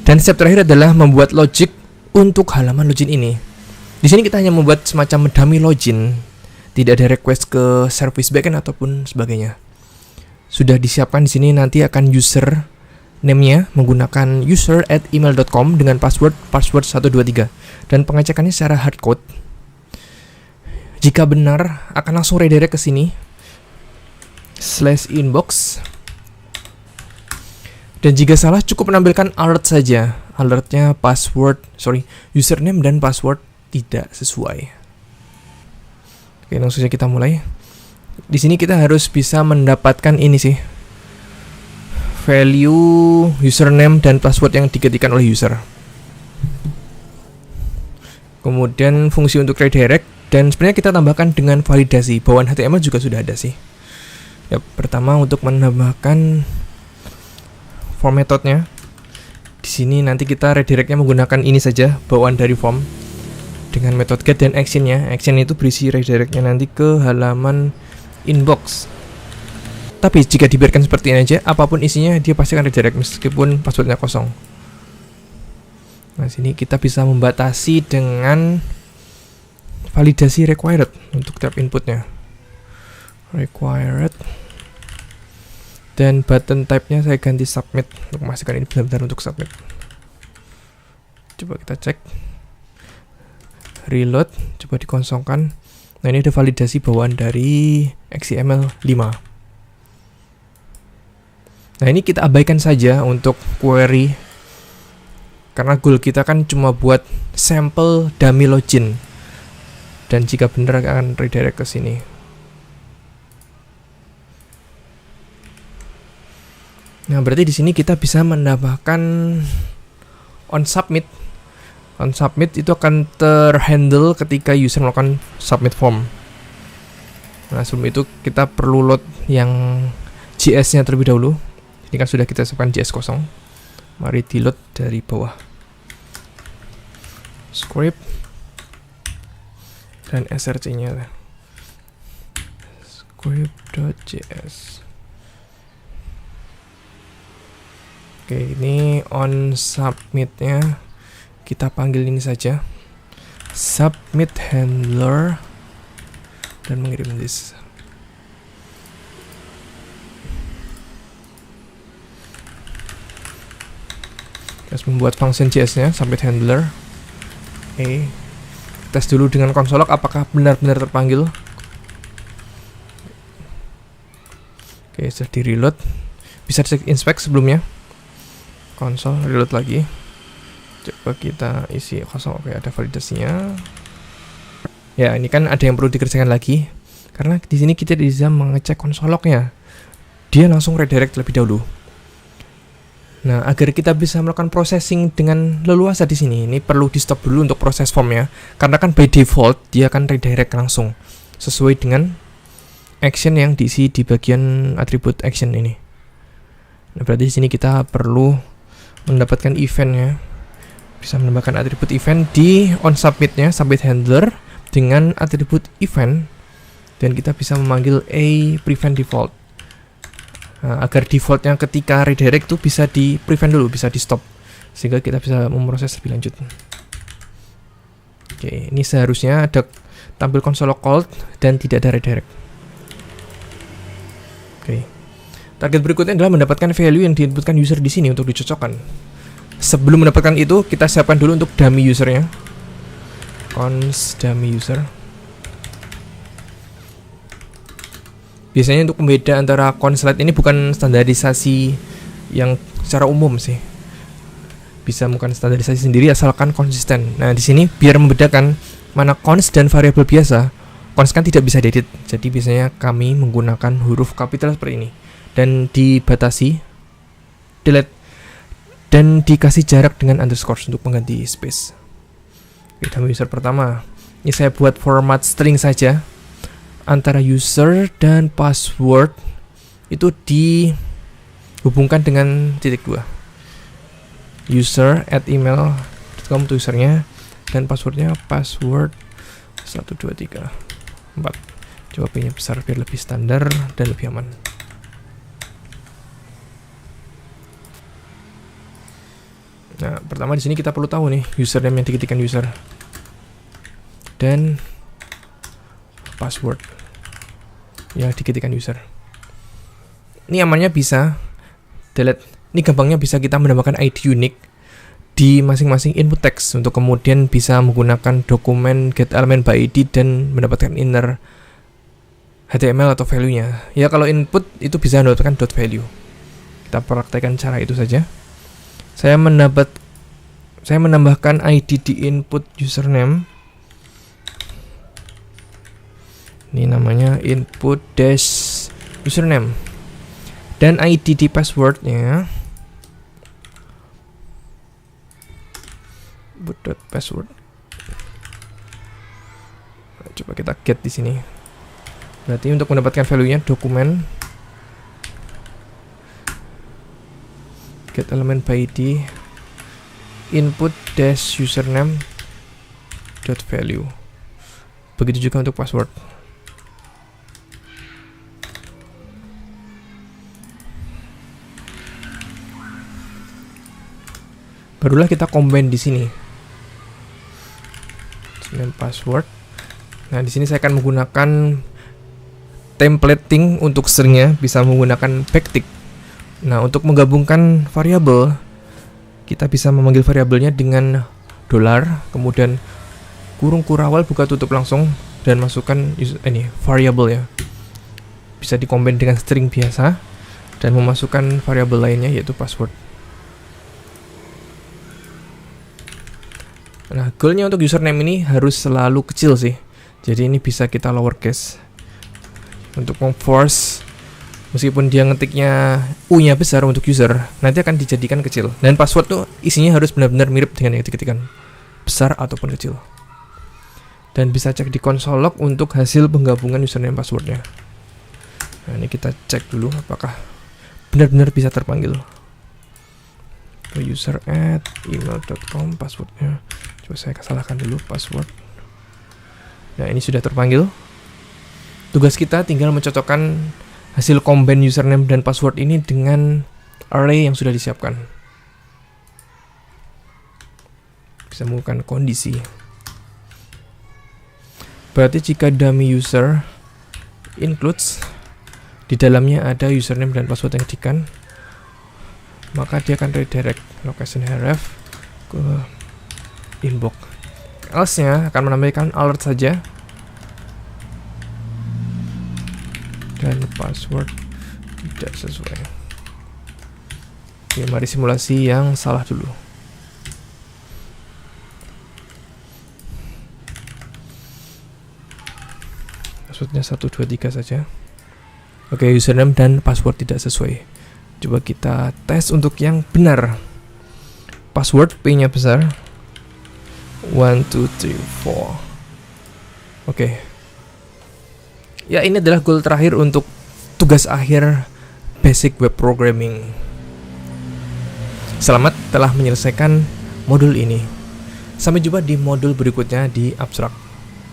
Dan step terakhir adalah membuat logic untuk halaman login ini. Di sini kita hanya membuat semacam dummy login, tidak ada request ke service backend ataupun sebagainya. Sudah disiapkan di sini, nanti akan user name-nya menggunakan user@email.com dengan password 123, dan pengecekannya secara hardcode. Jika benar akan langsung redirect ke sini /inbox. Dan jika salah cukup menampilkan alert saja. Alertnya username dan password tidak sesuai. Oke, langsung saja kita mulai. Di sini kita harus bisa mendapatkan ini sih, value username dan password yang diketikkan oleh user. Kemudian fungsi untuk redirect, dan sebenarnya kita tambahkan dengan validasi. Bawaan HTML juga sudah ada sih. Ya, pertama untuk menambahkan form methodnya. Di sini nanti kita redirectnya menggunakan ini saja, bawaan dari form dengan metode get dan actionnya. Action itu berisi redirectnya nanti ke halaman inbox. Tapi jika dibiarkan seperti ini aja, apapun isinya dia pasti akan redirect meskipun passwordnya kosong. Nah, sini kita bisa membatasi dengan validasi required untuk tab inputnya. Required. Dan button type-nya saya ganti submit untuk memastikan ini benar-benar untuk submit. Coba kita cek. Reload, coba dikosongkan. Nah, ini ada validasi bawaan dari XML5. Nah, ini kita abaikan saja untuk query, karena goal kita kan cuma buat sampel dummy login. Dan jika benar akan redirect ke sini. Nah, berarti di sini kita bisa menambahkan on submit. On submit itu akan terhandle ketika user melakukan submit form. Nah, sebelum itu kita perlu load yang JS-nya terlebih dahulu. Ini kan sudah kita siapkan JS kosong. Mari di load dari bawah. Script dan src-nya. Script.js. Oke, ini on submit-nya kita panggil ini saja, submit handler, dan mengirim this. Kita harus membuat function JS-nya, submit handler. Tes dulu dengan console log apakah benar-benar terpanggil. Oke, sudah di reload. Bisa cek inspect sebelumnya. Console, reload lagi. Coba kita isi kosong. Oke, ada validasinya. Ya, ini kan ada yang perlu dikerjakan lagi, karena di sini kita bisa mengecek console log-nya. Dia langsung redirect lebih dahulu. Nah, agar kita bisa melakukan processing dengan leluasa di sini, ini perlu di stop dulu untuk proses formnya, karena kan by default dia akan redirect langsung sesuai dengan action yang diisi di bagian atribut action ini. Nah, berarti di sini kita perlu mendapatkan eventnya, bisa menambahkan atribut event di on submit-nya, submit handler dengan atribut event, dan kita bisa memanggil prevent default. Nah, agar defaultnya ketika redirect itu bisa di prevent dulu, bisa di stop, sehingga kita bisa memproses lebih lanjut. Oke, ini seharusnya ada tampil console log called dan tidak ada redirect. Oke. Target berikutnya adalah mendapatkan value yang diinputkan user di sini untuk dicocokkan. Sebelum mendapatkan itu, kita siapkan dulu untuk dummy usernya. Cons dummy user. Biasanya untuk pembeda antara cons slide ini bukan standarisasi yang secara umum sih. Bisa bukan standarisasi sendiri asalkan konsisten. Nah, di sini biar membedakan mana cons dan variabel biasa. Cons kan tidak bisa diedit, jadi biasanya kami menggunakan huruf kapital seperti ini. Dan dibatasi, delete, dan dikasih jarak dengan underscore untuk mengganti space. Oke, dummy user pertama. Ini saya buat format string saja. Antara user dan password itu dihubungkan dengan titik 2. User@email.com itu usernya, dan passwordnya password 123 4. Coba P-nya besar biar lebih standar dan lebih aman. Nah, pertama di sini kita perlu tahu nih username yang diketikkan user dan password yang diketikkan user. Ini amannya bisa delete. Ini gampangnya bisa kita menambahkan ID unik di masing-masing input text untuk kemudian bisa menggunakan dokumen get element by ID dan mendapatkan inner HTML atau value-nya. Ya kalau input itu bisa mendapatkan dot value. Kita praktekkan cara itu saja. Saya menambahkan ID di input username. Ini namanya input dash username. Dan ID di passwordnya password. Nah, coba kita get di sini. Berarti untuk mendapatkan value-nya dokumen get element by ID input dash username dot value. Begitu juga untuk password. Barulah kita combine di sini. Username password. Nah, di sini saya akan menggunakan templating untuk stringnya, bisa menggunakan backtick. Nah, untuk menggabungkan variabel, kita bisa memanggil variabelnya dengan $, kemudian kurung kurawal buka tutup langsung dan masukkan ini variabel ya. Bisa dikombin dengan string biasa dan memasukkan variabel lainnya yaitu password. Nah, goalnya untuk username ini harus selalu kecil sih. Jadi ini bisa kita lowercase untuk memforce, meskipun dia ngetiknya U-nya besar untuk user, nanti akan dijadikan kecil. Dan password tuh isinya harus benar-benar mirip dengan yang diketikkan, besar ataupun kecil. Dan bisa cek di console log untuk hasil penggabungan username passwordnya. Nah, ini kita cek dulu apakah benar-benar bisa terpanggil. user@email.com passwordnya. Coba saya salahkan dulu password. Nah, ini sudah terpanggil. Tugas kita tinggal mencocokkan hasil combine username dan password ini dengan array yang sudah disiapkan. Bisa menggunakan kondisi. Berarti jika dummy user includes, di dalamnya ada username dan password yang diketikkan, maka dia akan redirect location href ke inbox. Else-nya akan menampilkan alert saja dan password tidak sesuai. Oke, mari simulasi yang salah dulu. Passwordnya 123 saja. Oke, username dan password tidak sesuai. Coba kita tes untuk yang benar. Password P-nya besar. 1, 2, 3, 4. Oke. Ya, ini adalah goal terakhir untuk tugas akhir basic web programming. Selamat telah menyelesaikan modul ini. Sampai jumpa di modul berikutnya di abstrak.